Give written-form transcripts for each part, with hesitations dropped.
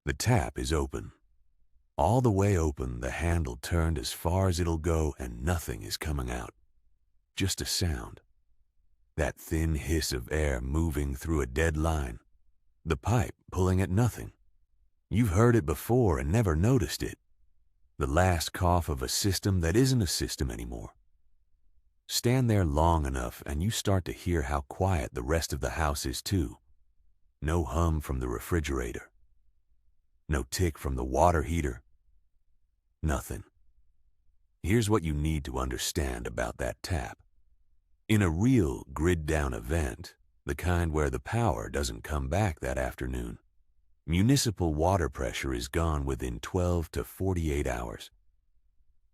The tap is open. All the way open, the handle turned as far as it'll go, and nothing is coming out. Just a sound. That thin hiss of air moving through a dead line. The pipe pulling at nothing. You've heard it before and never noticed it. The last cough of a system that isn't a system anymore. Stand there long enough and you start to hear how quiet the rest of the house is too. No hum from the refrigerator. No tick from the water heater. Nothing. Here's what you need to understand about that tap. In a real grid-down event, the kind where the power doesn't come back that afternoon, municipal water pressure is gone within 12 to 48 hours.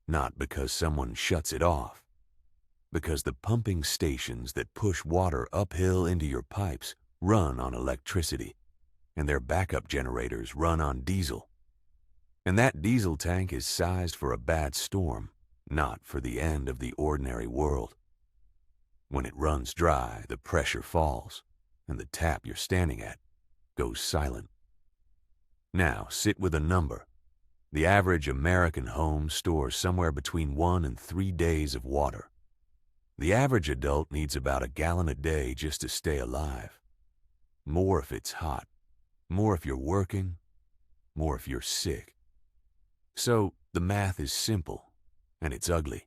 Not because someone shuts it off, because the pumping stations that push water uphill into your pipes run on electricity, and their backup generators run on diesel. And that diesel tank is sized for a bad storm, not for the end of the ordinary world. When it runs dry, the pressure falls, and the tap you're standing at goes silent. Now, sit with a number. The average American home stores somewhere between 1 and 3 days of water. The average adult needs about a gallon a day just to stay alive. More if it's hot, more if you're working, more if you're sick. So, the math is simple, and it's ugly.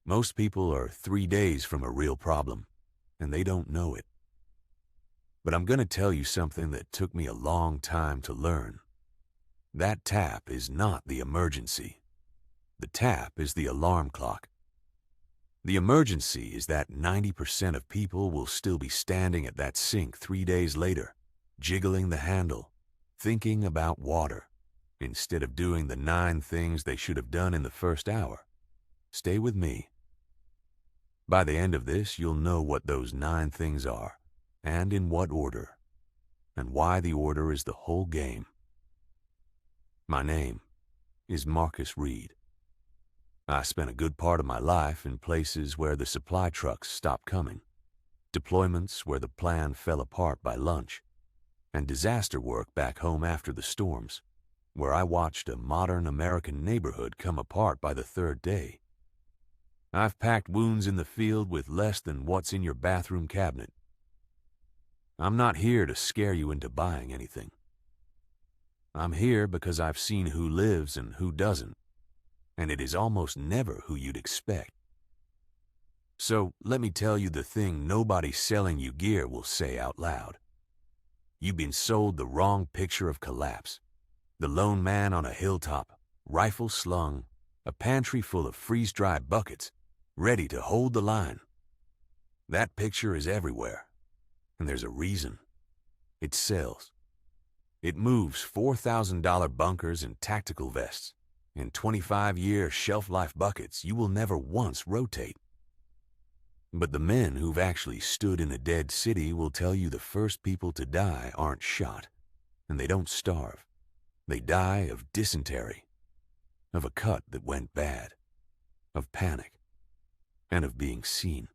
Most people are 3 days from a real problem, and they don't know it. But I'm going to tell you something that took me a long time to learn. That tap is not the emergency. The tap is the alarm clock. The emergency is that 90% of people will still be standing at that sink 3 days later, jiggling the handle, thinking about water, instead of doing the 9 things they should have done in the first hour. Stay with me. By the end of this, you'll know what those 9 things are, and in what order, and why the order is the whole game. My name is Marcus Reed. I spent a good part of my life in places where the supply trucks stopped coming, deployments where the plan fell apart by lunch, and disaster work back home after the storms, where I watched a modern American neighborhood come apart by the 3rd day. I've packed wounds in the field with less than what's in your bathroom cabinet. I'm not here to scare you into buying anything. I'm here because I've seen who lives and who doesn't, and it is almost never who you'd expect. So let me tell you the thing nobody selling you gear will say out loud. You've been sold the wrong picture of collapse. The lone man on a hilltop, rifle slung, a pantry full of freeze-dried buckets, ready to hold the line. That picture is everywhere, and there's a reason. It sells. It moves $4,000 bunkers and tactical vests, and 25-year shelf-life buckets you will never once rotate. But the men who've actually stood in a dead city will tell you the first people to die aren't shot, and they don't starve. They die of dysentery, of a cut that went bad, of panic, and of being seen.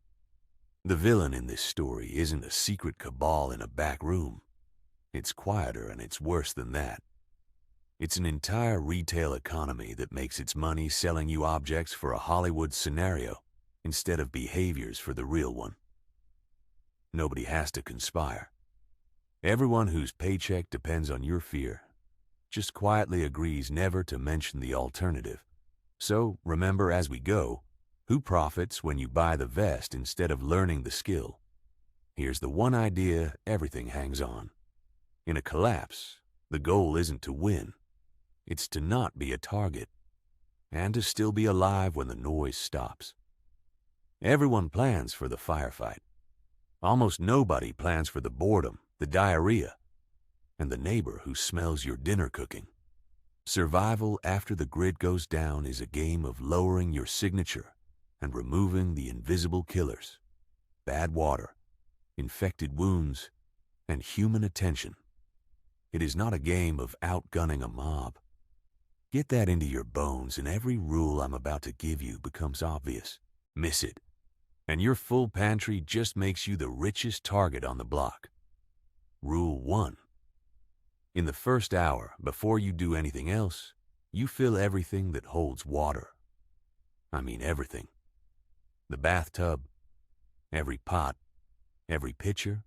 The villain in this story isn't a secret cabal in a back room. It's quieter and it's worse than that. It's an entire retail economy that makes its money selling you objects for a Hollywood scenario instead of behaviors for the real one. Nobody has to conspire. Everyone whose paycheck depends on your fear just quietly agrees never to mention the alternative. So remember as we go, who profits when you buy the vest instead of learning the skill? Here's the one idea everything hangs on. In a collapse, the goal isn't to win. It's to not be a target, and to still be alive when the noise stops. Everyone plans for the firefight. Almost nobody plans for the boredom, the diarrhea, and the neighbor who smells your dinner cooking. Survival after the grid goes down is a game of lowering your signature and removing the invisible killers, bad water, infected wounds, and human attention. It is not a game of outgunning a mob. Get that into your bones and every rule I'm about to give you becomes obvious. Miss it, and your full pantry just makes you the richest target on the block. Rule 1. In the first hour, before you do anything else, you fill everything that holds water. I mean everything. The bathtub, every pot, every pitcher,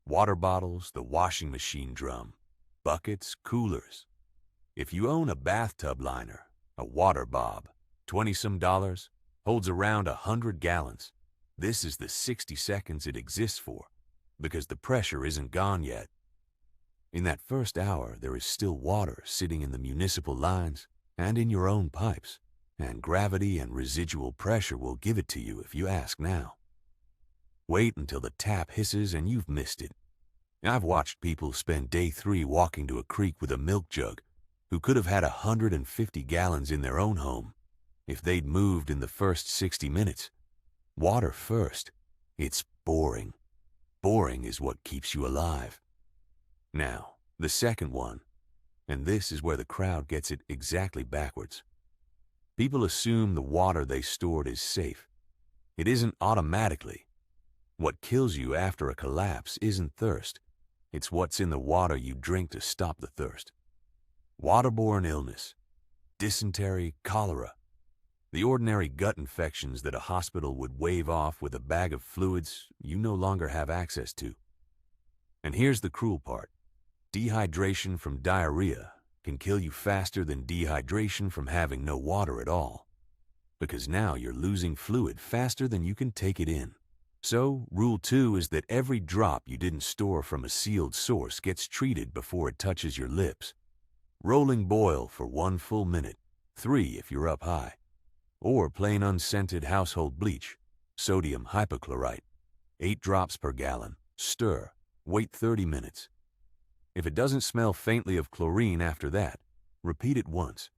water bottles, the washing machine drum, buckets, coolers. If you own a bathtub liner, a water bob, $20-some, holds around 100 gallons, this is the 60 seconds it exists for, because the pressure isn't gone yet. In that first hour, there is still water sitting in the municipal lines and in your own pipes, and gravity and residual pressure will give it to you if you ask now. Wait until the tap hisses and you've missed it. I've watched people spend day 3 walking to a creek with a milk jug who could have had 150 gallons in their own home if they'd moved in the first 60 minutes. Water first. It's boring. Boring is what keeps you alive. Now, the second one, and this is where the crowd gets it exactly backwards. People assume the water they stored is safe. It isn't automatically. What kills you after a collapse isn't thirst. It's what's in the water you drink to stop the thirst. Waterborne illness, dysentery, cholera, the ordinary gut infections that a hospital would wave off with a bag of fluids you no longer have access to. And here's the cruel part. Dehydration from diarrhea can kill you faster than dehydration from having no water at all, because now you're losing fluid faster than you can take it in. So, rule 2 is that every drop you didn't store from a sealed source gets treated before it touches your lips. Rolling boil for 1 full minute, 3 if you're up high, or plain unscented household bleach, sodium hypochlorite, 8 drops per gallon, stir, wait 30 minutes. If it doesn't smell faintly of chlorine after that, repeat it once.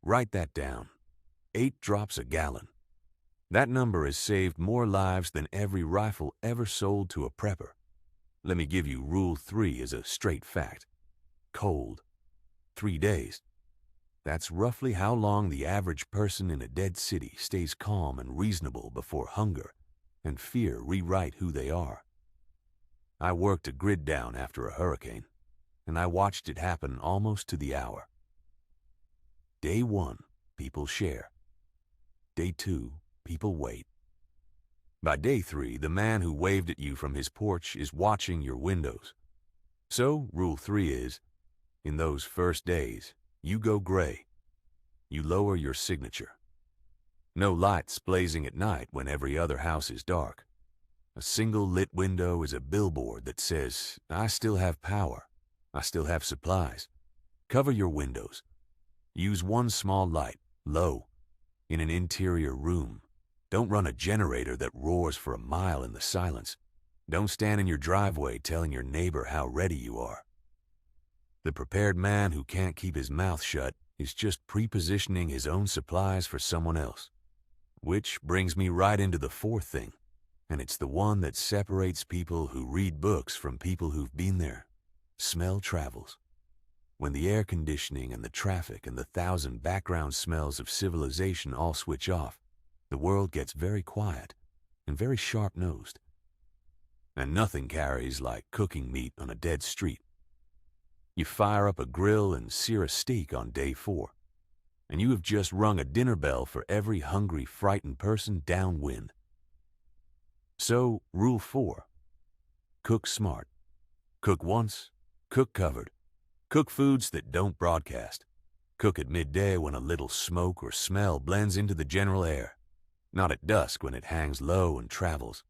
Write that down. 8 drops a gallon. That number has saved more lives than every rifle ever sold to a prepper. Let me give you rule 3 as a straight fact. Cold. 3 days. That's roughly how long the average person in a dead city stays calm and reasonable before hunger and fear rewrite who they are. I worked a grid down after a hurricane, and I watched it happen almost to the hour. Day 1, people share. Day 2, people wait. By day 3, the man who waved at you from his porch is watching your windows. So, rule 3 is, in those first days, you go gray. You lower your signature. No lights blazing at night when every other house is dark. A single lit window is a billboard that says, I still have power. I still have supplies. Cover your windows. Use one small light, low, in an interior room. Don't run a generator that roars for a mile in the silence. Don't stand in your driveway telling your neighbor how ready you are. The prepared man who can't keep his mouth shut is just pre-positioning his own supplies for someone else. Which brings me right into the fourth thing, and it's the one that separates people who read books from people who've been there. Smell travels. When the air conditioning and the traffic and the 1,000 background smells of civilization all switch off, the world gets very quiet and very sharp-nosed. And nothing carries like cooking meat on a dead street. You fire up a grill and sear a steak on day 4, and you have just rung a dinner bell for every hungry, frightened person downwind. So, rule 4. Cook smart. Cook once, cook covered. Cook foods that don't broadcast. Cook at midday when a little smoke or smell blends into the general air, not at dusk when it hangs low and travels.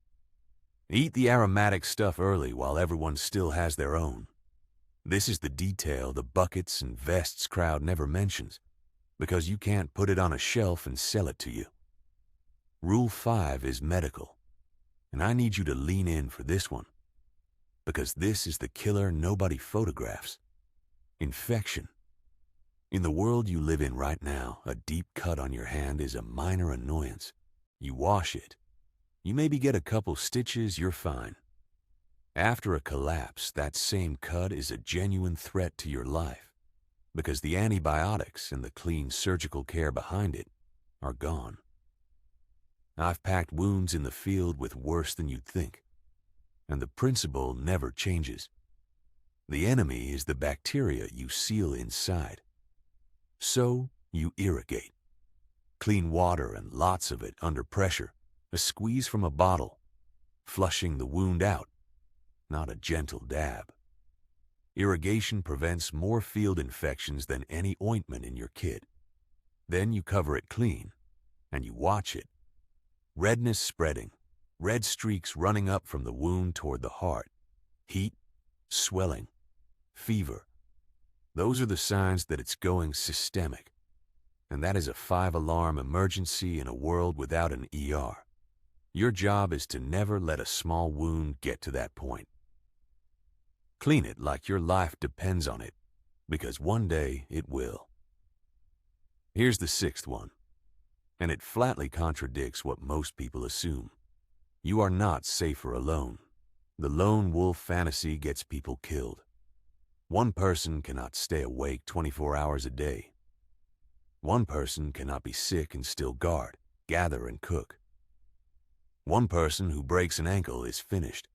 Eat the aromatic stuff early while everyone still has their own. This is the detail the buckets and vests crowd never mentions, because you can't put it on a shelf and sell it to you. Rule 5 is medical, and I need you to lean in for this one, because this is the killer nobody photographs. Infection. In the world you live in right now, a deep cut on your hand is a minor annoyance. You wash it. You maybe get a couple stitches, you're fine. After a collapse, that same cut is a genuine threat to your life, because the antibiotics and the clean surgical care behind it are gone. I've packed wounds in the field with worse than you'd think, and the principle never changes. The enemy is the bacteria you seal inside. So you irrigate. Clean water and lots of it under pressure, a squeeze from a bottle, flushing the wound out, not a gentle dab. Irrigation prevents more field infections than any ointment in your kit. Then you cover it clean, and you watch it. Redness spreading, red streaks running up from the wound toward the heart, heat, swelling, fever. Those are the signs that it's going systemic. And that is a 5-alarm emergency in a world without an ER. Your job is to never let a small wound get to that point. Clean it like your life depends on it, because one day it will. Here's the 6th one, and it flatly contradicts what most people assume. You are not safer alone. The lone wolf fantasy gets people killed. One person cannot stay awake 24 hours a day. One person cannot be sick and still guard, gather, and cook. One person who breaks an ankle is finished.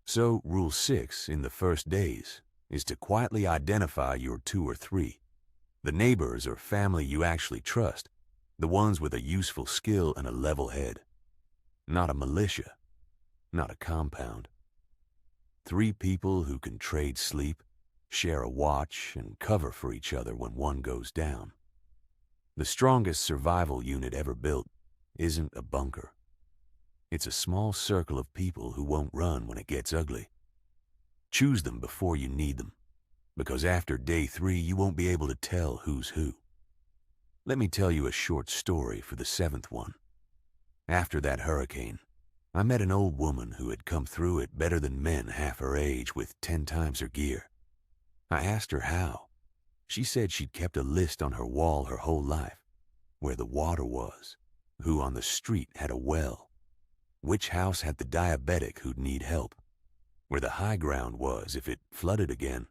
So Rule 6 in the first days is to quietly identify your 2 or 3, the neighbors or family you actually trust, the ones with a useful skill and a level head. Not a militia, not a compound. 3 people who can trade sleep, share a watch, and cover for each other when one goes down. The strongest survival unit ever built isn't a bunker. It's a small circle of people who won't run when it gets ugly. Choose them before you need them, because after day 3 you won't be able to tell who's who. Let me tell you a short story for the 7th one. After that hurricane, I met an old woman who had come through it better than men half her age with 10 times her gear. I asked her how. She said she'd kept a list on her wall her whole life, where the water was, who on the street had a well, which house had the diabetic who'd need help, where the high ground was if it flooded again.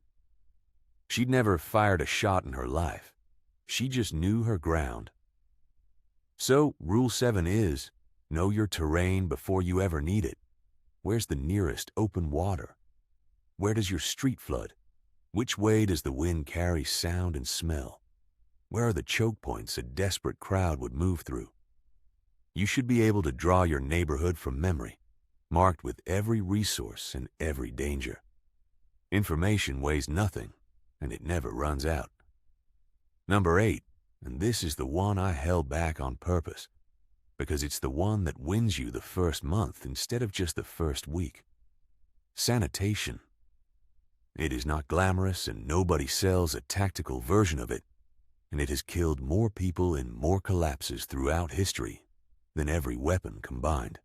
She'd never fired a shot in her life. She just knew her ground. So Rule 7 is, know your terrain before you ever need it. Where's the nearest open water? Where does your street flood? Which way does the wind carry sound and smell? Where are the choke points a desperate crowd would move through? You should be able to draw your neighborhood from memory, marked with every resource and every danger. Information weighs nothing, and it never runs out. Number 8, and this is the one I held back on purpose, because it's the one that wins you the first month instead of just the first week. Sanitation. It is not glamorous, and nobody sells a tactical version of it, and it has killed more people in more collapses throughout history than every weapon combined.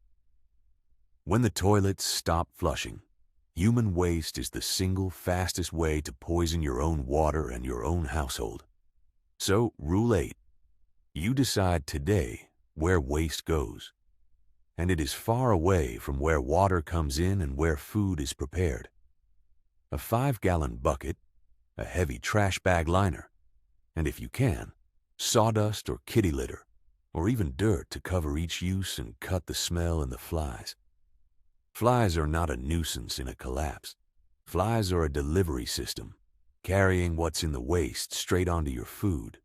When the toilets stop flushing, human waste is the single fastest way to poison your own water and your own household. So, Rule 8, you decide today where waste goes, and it is far away from where water comes in and where food is prepared. A 5-gallon bucket, a heavy trash bag liner, and if you can, sawdust or kitty litter, or even dirt to cover each use and cut the smell and the flies. Flies are not a nuisance in a collapse. Flies are a delivery system, carrying what's in the waste straight onto your food.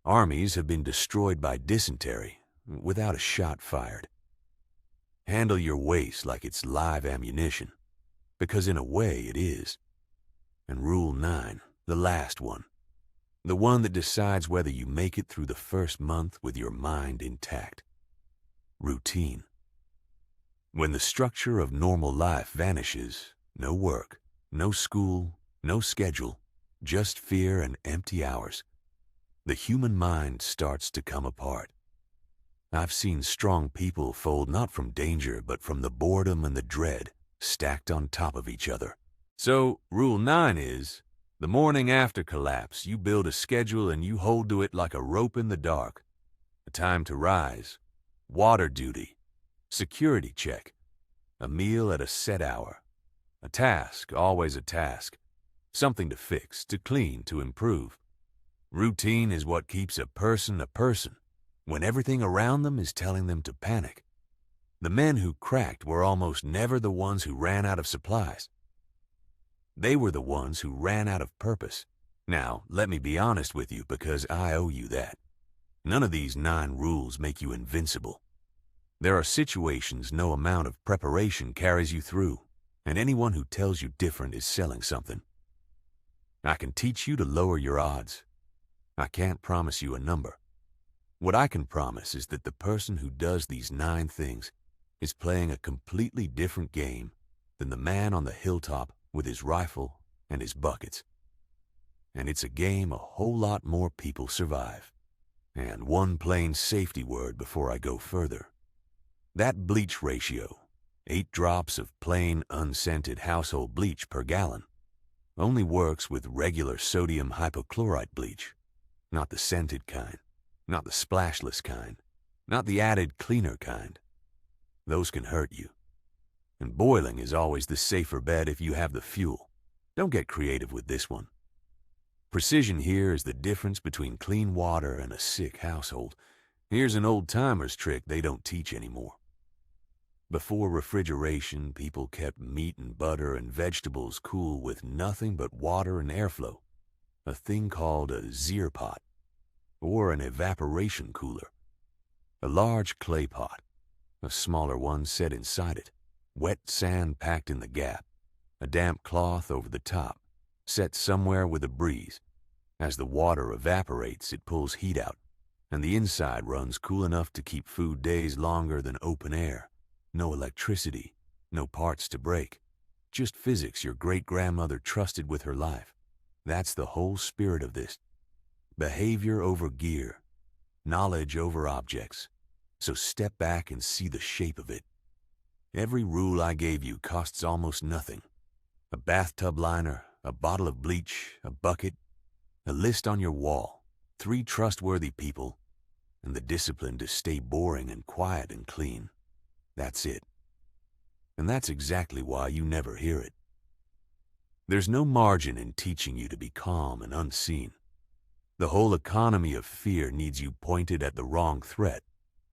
Armies have been destroyed by dysentery without a shot fired. Handle your waste like it's live ammunition, because in a way it is. And Rule 9, the last one, the one that decides whether you make it through the first month with your mind intact. Routine. When the structure of normal life vanishes, no work, no school, no schedule, just fear and empty hours, the human mind starts to come apart. I've seen strong people fold not from danger but from the boredom and the dread stacked on top of each other. So, Rule 9 is, the morning after collapse, you build a schedule and you hold to it like a rope in the dark. A time to rise, water duty, security check, a meal at a set hour, a task, always a task, something to fix, to clean, to improve. Routine is what keeps a person when everything around them is telling them to panic. The men who cracked were almost never the ones who ran out of supplies. They were the ones who ran out of purpose. Now, let me be honest with you because I owe you that. None of these 9 rules make you invincible. There are situations no amount of preparation carries you through, and anyone who tells you different is selling something. I can teach you to lower your odds. I can't promise you a number. What I can promise is that the person who does these 9 things is playing a completely different game than the man on the hilltop with his rifle and his buckets. And it's a game a whole lot more people survive. And one plain safety word before I go further. That bleach ratio, 8 drops of plain, unscented household bleach per gallon, only works with regular sodium hypochlorite bleach, not the scented kind, not the splashless kind, not the added cleaner kind. Those can hurt you. And boiling is always the safer bet if you have the fuel. Don't get creative with this one. Precision here is the difference between clean water and a sick household. Here's an old-timer's trick they don't teach anymore. Before refrigeration, people kept meat and butter and vegetables cool with nothing but water and airflow, a thing called a zier pot, or an evaporation cooler. A large clay pot, a smaller one set inside it, wet sand packed in the gap, a damp cloth over the top, set somewhere with a breeze. As the water evaporates, it pulls heat out, and the inside runs cool enough to keep food days longer than open air. No electricity, no parts to break, just physics your great-grandmother trusted with her life. That's the whole spirit of this. Behavior over gear, knowledge over objects. So step back and see the shape of it. Every rule I gave you costs almost nothing. A bathtub liner, a bottle of bleach, a bucket, a list on your wall, 3 trustworthy people, and the discipline to stay boring and quiet and clean. That's it. And that's exactly why you never hear it. There's no margin in teaching you to be calm and unseen. The whole economy of fear needs you pointed at the wrong threat,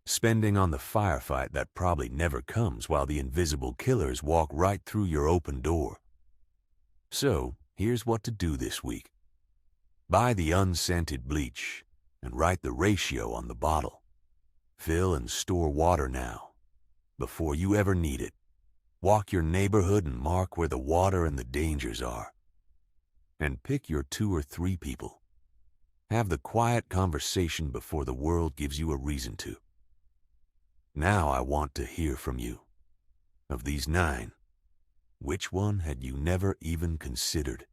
spending on the firefight that probably never comes while the invisible killers walk right through your open door. So, here's what to do this week. Buy the unscented bleach and write the ratio on the bottle. Fill and store water now, before you ever need it. Walk your neighborhood and mark where the water and the dangers are. And pick your 2 or 3 people. Have the quiet conversation before the world gives you a reason to. Now I want to hear from you. Of these 9, which one had you never even considered?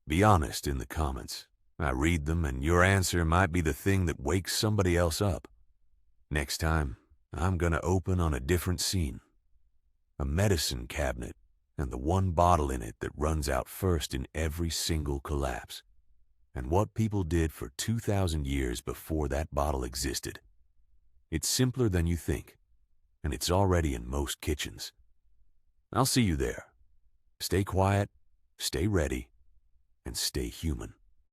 Be honest in the comments. I read them, and your answer might be the thing that wakes somebody else up. Next time, I'm gonna open on a different scene. A medicine cabinet, and the one bottle in it that runs out first in every single collapse. And what people did for 2,000 years before that bottle existed. It's simpler than you think, and it's already in most kitchens. I'll see you there. Stay quiet, stay ready, and stay human.